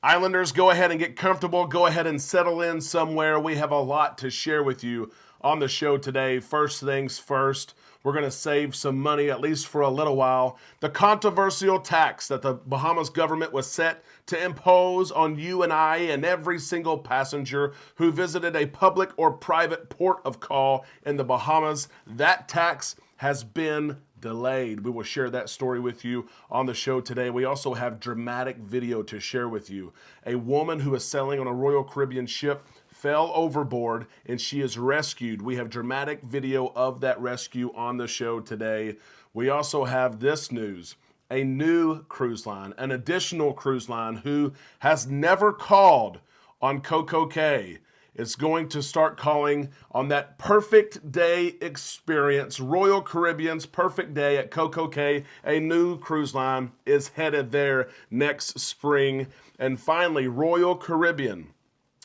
Islanders, go ahead and get comfortable. Go ahead and settle in somewhere. We have a lot to share with you on the show today. First things first, we're going to save some money, at least for a little while. The controversial tax that the Bahamas government was set to impose on you and I and every single passenger who visited a public or private port of call in the Bahamas. That tax has been delayed. We will share that story with you on the show today. We also have dramatic video to share with you. A woman who is sailing on a Royal Caribbean ship fell overboard and she is rescued. We have dramatic video of that rescue on the show today. We also have this news. A new cruise line, an additional cruise line who has never called on CocoCay. It's going to start calling on that perfect day experience. Royal Caribbean's perfect day at CocoCay. A new cruise line is headed there next spring. And finally, Royal Caribbean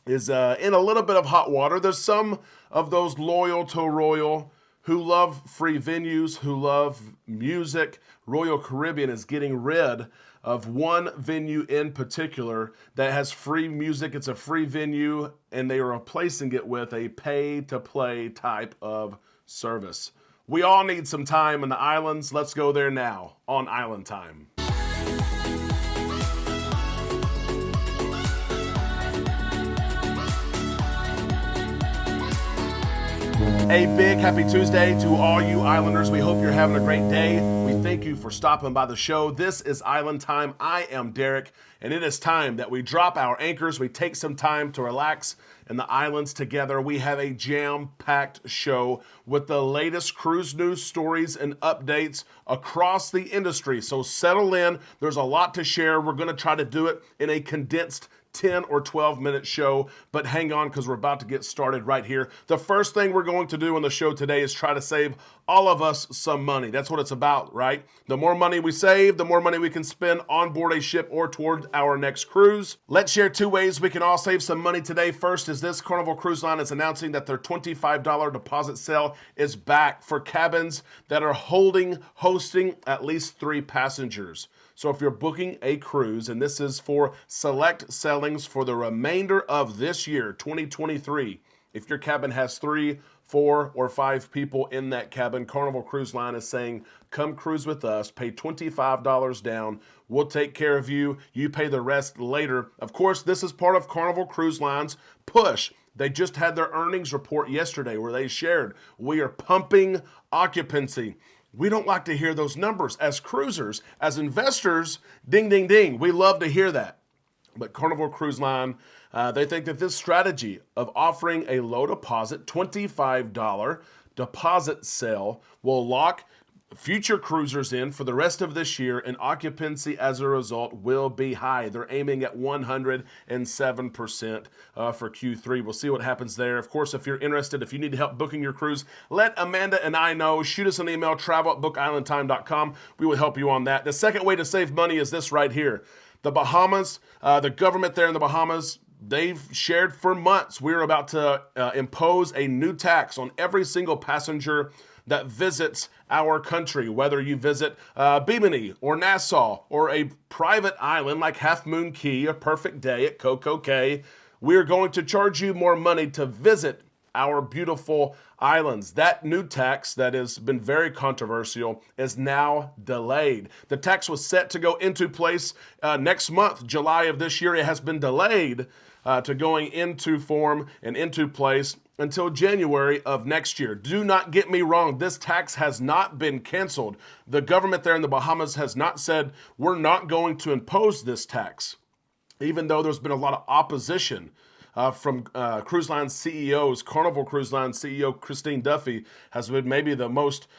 is in a little bit of hot water. There's some of those loyal to Royal who love free venues, who love music. Royal Caribbean is getting rid of one venue in particular that has free music. It's a free venue, and they are replacing it with a pay-to-play type of service. We all need some time in the islands. Let's go there now on Island Time. A big happy Tuesday to all you Islanders. We hope you're having a great day. We thank you for stopping by the show. This is Island Time. I am Derek, and it is time that we drop our anchors. We take some time to relax in the islands together. We have a jam-packed show with the latest cruise news stories and updates across the industry. So settle in. There's a lot to share. We're going to try to do it in a condensed 10 or 12 minute show, but hang on because we're about to get started right here. The first thing we're going to do on the show today is try to save all of us some money. That's what it's about, right? The more money we save, the more money we can spend on board a ship or toward our next cruise. Let's share two ways we can all save some money today. First is this: Carnival Cruise Line is announcing that their $25 deposit sale is back for cabins that are hosting at least 3 passengers. So if you're booking a cruise, and this is for select sailings for the remainder of this year, 2023, if your cabin has 3, 4, or 5 people in that cabin, Carnival Cruise Line is saying, come cruise with us, pay $25 down, we'll take care of you, you pay the rest later. Of course, this is part of Carnival Cruise Line's push. They just had their earnings report yesterday where they shared, we are pumping occupancy. We don't like to hear those numbers as cruisers, as investors. Ding, ding, ding. We love to hear that. But Carnival Cruise Line, they think that this strategy of offering a low deposit, $25 deposit sale, will lock future cruisers in for the rest of this year, and occupancy as a result will be high. They're aiming at 107% for Q3. We'll see what happens there. Of course, if you're interested, if you need help booking your cruise, let Amanda and I know. Shoot us an email, travel@bookislandtime.com. We will help you on that. The second way to save money is this right here. The Bahamas, the government there in the Bahamas, they've shared for months we're about to impose a new tax on every single passenger that visits our country, whether you visit Bimini or Nassau or a private island like Half Moon Cay, a perfect day at CocoCay. We're going to charge you more money to visit our beautiful islands. That new tax that has been very controversial is now delayed. The tax was set to go into place next month, July of this year. It has been delayed to going into form and into place until January of next year. Do not get me wrong. This tax has not been canceled. The government there in the Bahamas has not said we're not going to impose this tax, even though there's been a lot of opposition from cruise line CEOs. Carnival Cruise Line CEO Christine Duffy has been maybe the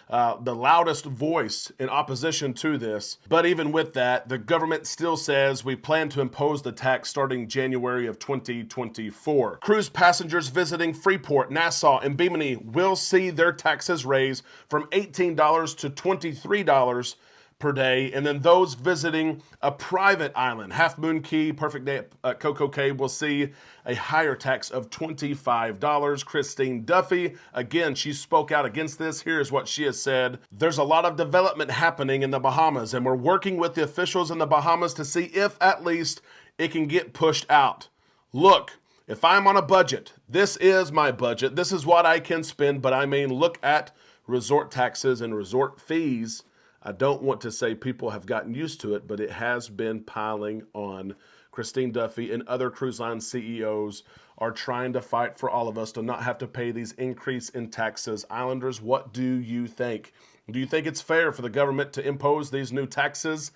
loudest voice in opposition to this. But even with that, the government still says we plan to impose the tax starting January of 2024. Cruise passengers visiting Freeport, Nassau, and Bimini will see their taxes raised from $18 to $23 per day, and then those visiting a private island, Half Moon Key, Perfect Day at CocoCay, will see a higher tax of $25. Christine Duffy, again, she spoke out against this. Here's what she has said. There's a lot of development happening in the Bahamas, and we're working with the officials in the Bahamas to see if at least it can get pushed out. Look, if I'm on a budget, this is my budget. This is what I can spend, but I mean, look at resort taxes and resort fees. I don't want to say people have gotten used to it, but it has been piling on. Christine Duffy and other cruise line CEOs are trying to fight for all of us to not have to pay these increase in taxes. Islanders, what do you think? Do you think it's fair for the government to impose these new taxes?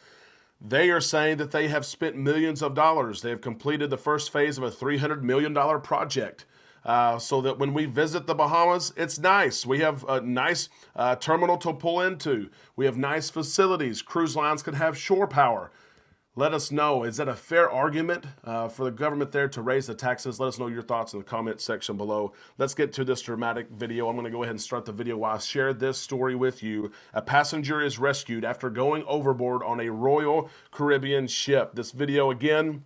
They are saying that they have spent millions of dollars. They have completed the first phase of a $300 million project. So that when we visit the Bahamas, it's nice. We have a nice terminal to pull into. We have nice facilities. Cruise lines can have shore power. Let us know. Is that a fair argument for the government there to raise the taxes? Let us know your thoughts in the comment section below. Let's get to this dramatic video. I'm going to go ahead and start the video while I share this story with you. A passenger is rescued after going overboard on a Royal Caribbean ship. This video, again,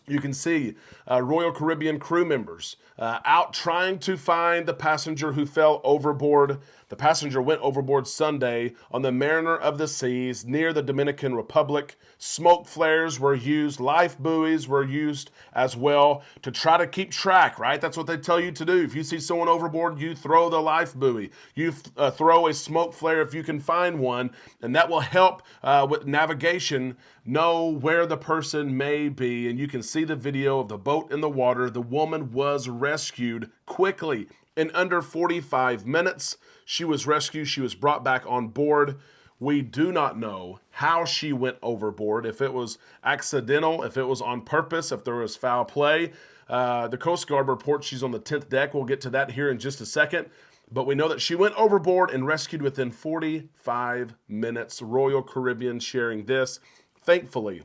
you can see Royal Caribbean crew members out trying to find the passenger who fell overboard. The passenger went overboard Sunday on the Mariner of the Seas near the Dominican Republic. Smoke flares were used, life buoys were used as well to try to keep track, right? That's what they tell you to do. If you see someone overboard, you throw the life buoy. You throw a smoke flare if you can find one, and that will help with navigation know where the person may be. And you can see the video of the boat in the water. The woman was rescued quickly. In under 45 minutes, she was rescued. She was brought back on board. We do not know how she went overboard, if it was accidental, if it was on purpose, if there was foul play. The Coast Guard reports she's on the 10th deck. We'll get to that here in just a second. But we know that she went overboard and rescued within 45 minutes. Royal Caribbean sharing this. Thankfully,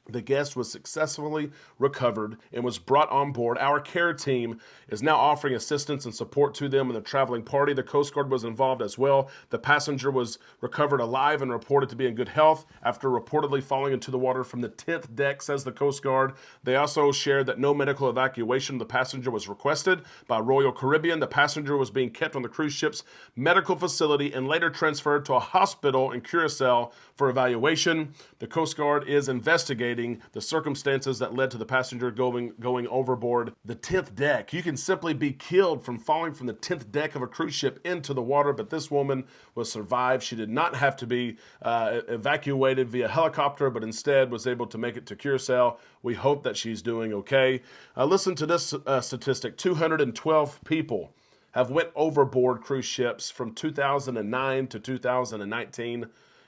the guest was successfully recovered and was brought on board. Our care team is now offering assistance and support to them and the traveling party. The Coast Guard was involved as well. The passenger was recovered alive and reported to be in good health after reportedly falling into the water from the 10th deck, says the Coast Guard. They also shared that no medical evacuation of the passenger was requested by Royal Caribbean. The passenger was being kept on the cruise ship's medical facility and later transferred to a hospital in Curacao for evaluation. The Coast Guard is investigating the circumstances that led to the passenger going overboard. The 10th deck. You can simply be killed from falling from the 10th deck of a cruise ship into the water, but this woman was survived. She did not have to be evacuated via helicopter, but instead was able to make it to Curacao. We hope that she's doing okay. Listen to this statistic. 212 people have went overboard cruise ships from 2009 to 2019.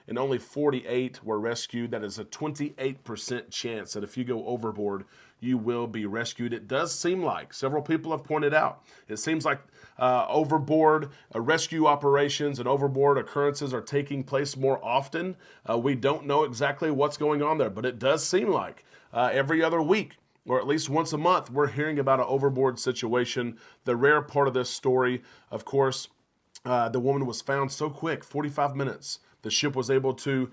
And only 48 were rescued. That is a 28% chance that if you go overboard, you will be rescued. It does seem like, several people have pointed out, it seems like overboard rescue operations and overboard occurrences are taking place more often. We don't know exactly what's going on there, but it does seem like every other week, or at least once a month, we're hearing about an overboard situation. The rare part of this story, of course, the woman was found so quick, 45 minutes. The ship was able to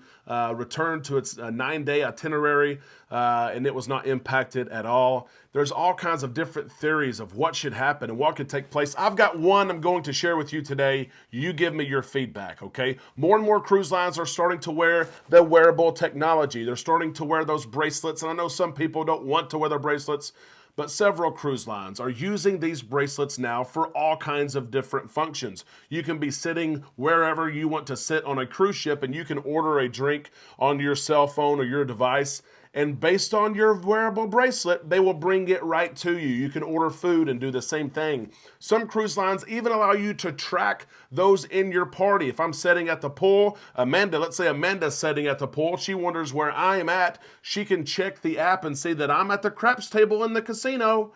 return to its 9-day itinerary, and it was not impacted at all. There's all kinds of different theories of what should happen and what could take place. I've got one I'm going to share with you today. You give me your feedback, okay? More and more cruise lines are starting to wear the wearable technology. They're starting to wear those bracelets, and I know some people don't want to wear their bracelets, but several cruise lines are using these bracelets now for all kinds of different functions. You can be sitting wherever you want to sit on a cruise ship, and you can order a drink on your cell phone or your device. And based on your wearable bracelet, they will bring it right to you. You can order food and do the same thing. Some cruise lines even allow you to track those in your party. If I'm sitting at the pool, let's say Amanda's sitting at the pool, she wonders where I am at. She can check the app and see that I'm at the craps table in the casino.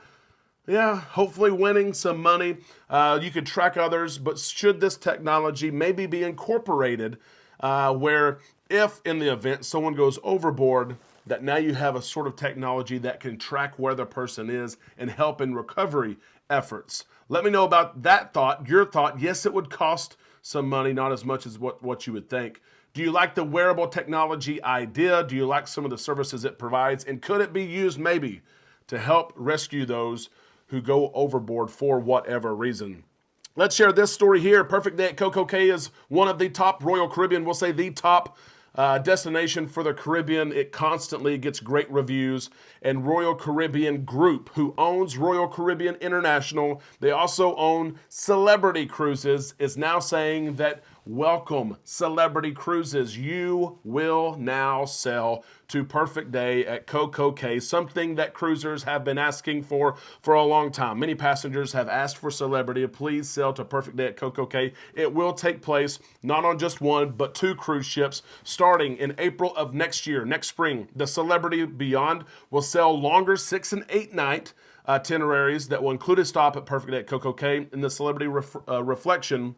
Yeah, hopefully winning some money. You could track others, but should this technology maybe be incorporated where if in the event someone goes overboard, that now you have a sort of technology that can track where the person is and help in recovery efforts. Let me know about that thought, your thought. Yes, it would cost some money, not as much as what you would think. Do you like the wearable technology idea? Do you like some of the services it provides? And could it be used maybe to help rescue those who go overboard for whatever reason? Let's share this story here. Perfect Day at CocoCay is one of the top Royal Caribbean, we'll say the top destination for the Caribbean. It constantly gets great reviews. And Royal Caribbean Group, who owns Royal Caribbean International, they also own Celebrity Cruises, is now saying that welcome Celebrity Cruises. You will now sell to Perfect Day at CocoCay, something that cruisers have been asking for a long time. Many passengers have asked for Celebrity to please sell to Perfect Day at CocoCay. It will take place not on just one, but 2 cruise ships starting in April of next year, next spring. The Celebrity Beyond will sell longer 6 and 8 night itineraries that will include a stop at Perfect Day at CocoCay, and the Celebrity Reflection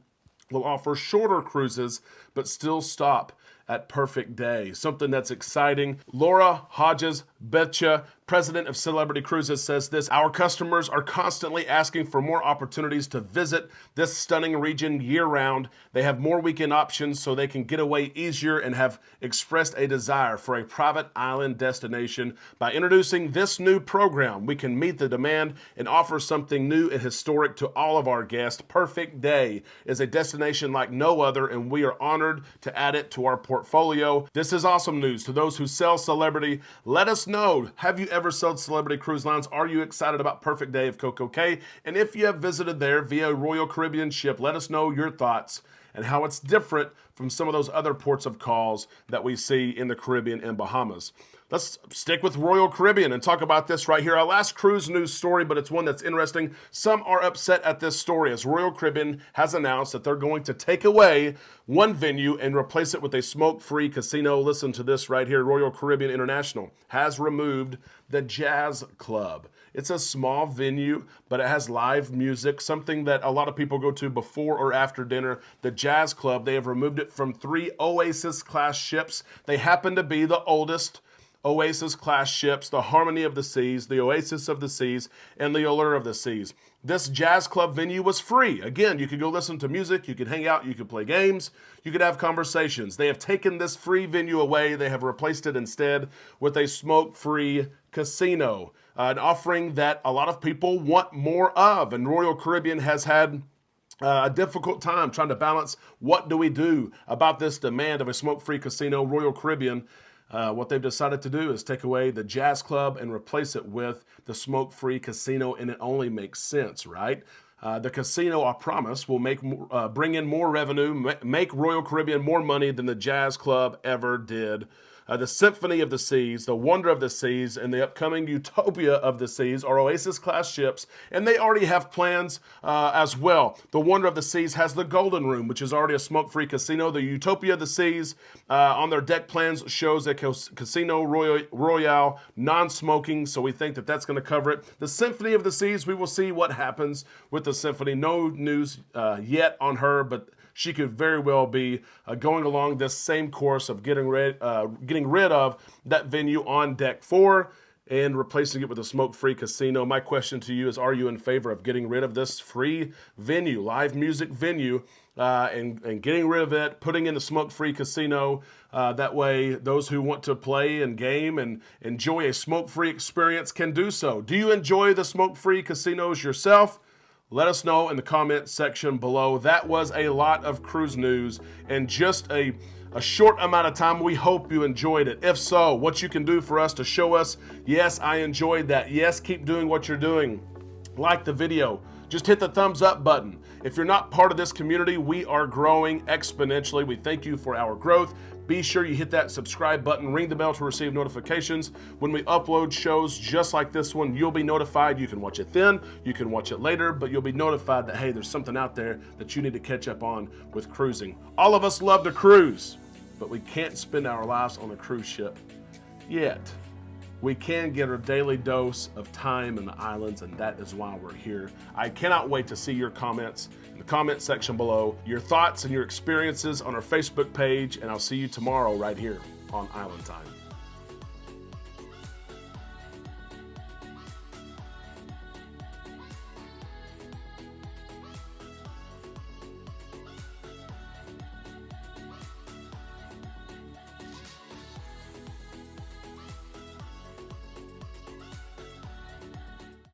will offer shorter cruises, but still stop at Perfect Day. Something that's exciting. Laura Hodges-Betcha, president of Celebrity Cruises, says this: our customers are constantly asking for more opportunities to visit this stunning region year-round. They have more weekend options so they can get away easier and have expressed a desire for a private island destination. By introducing this new program, we can meet the demand and offer something new and historic to all of our guests. Perfect Day is a destination like no other, and we are honored to add it to our portfolio. This is awesome news to those who sell Celebrity. Let us know. Have you ever sold Celebrity Cruise Lines? Are you excited about Perfect Day of CocoCay? And if you have visited there via Royal Caribbean ship, let us know your thoughts and how it's different from some of those other ports of calls that we see in the Caribbean and Bahamas. Let's stick with Royal Caribbean and talk about this right here. Our last cruise news story, but it's one that's interesting. Some are upset at this story as Royal Caribbean has announced that they're going to take away one venue and replace it with a smoke-free casino. Listen to this right here. Royal Caribbean International has removed the Jazz Club. It's a small venue, but it has live music, something that a lot of people go to before or after dinner. The Jazz Club, they have removed it from 3 Oasis-class ships. They happen to be the oldest Oasis-class ships, the Harmony of the Seas, the Oasis of the Seas, and the Allure of the Seas. This Jazz Club venue was free. Again, you could go listen to music, you could hang out, you could play games, you could have conversations. They have taken this free venue away. They have replaced it instead with a smoke-free casino, an offering that a lot of people want more of. And Royal Caribbean has had a difficult time trying to balance what do we do about this demand of a smoke-free casino. Royal Caribbean, what they've decided to do is take away the Jazz Club and replace it with the smoke-free casino, and it only makes sense, right? The casino, I promise, will bring in more revenue, make Royal Caribbean more money than the Jazz Club ever did. The Symphony of the Seas, the Wonder of the Seas, and the upcoming Utopia of the Seas are Oasis-class ships, and they already have plans as well. The Wonder of the Seas has the Golden Room, which is already a smoke-free casino. The Utopia of the Seas, on their deck plans, shows a Casino Royale, non-smoking, so we think that that's going to cover it. The Symphony of the Seas, we will see what happens with the Symphony. No news yet on her, but she could very well be going along this same course of getting rid of that venue on Deck 4 and replacing it with a smoke-free casino. My question to you is, are you in favor of getting rid of this free venue, live music venue, and getting rid of it, putting in the smoke-free casino? That way, those who want to play and game and enjoy a smoke-free experience can do so. Do you enjoy the smoke-free casinos yourself? Let us know in the comment section below. That was a lot of cruise news in just a short amount of time. We hope you enjoyed it. If so, what you can do for us to show us, yes, I enjoyed that. Yes, keep doing what you're doing. Like the video. Just hit the thumbs up button. If you're not part of this community, we are growing exponentially. We thank you for our growth. Be sure you hit that subscribe button, ring the bell to receive notifications. When we upload shows just like this one, you'll be notified. You can watch it then, you can watch it later, but you'll be notified that, hey, there's something out there that you need to catch up on with cruising. All of us love to cruise, but we can't spend our lives on a cruise ship yet. We can get our daily dose of time in the islands, and that is why we're here. I cannot wait to see your comments in the comment section below, your thoughts and your experiences on our Facebook page, and I'll see you tomorrow right here on Island Time.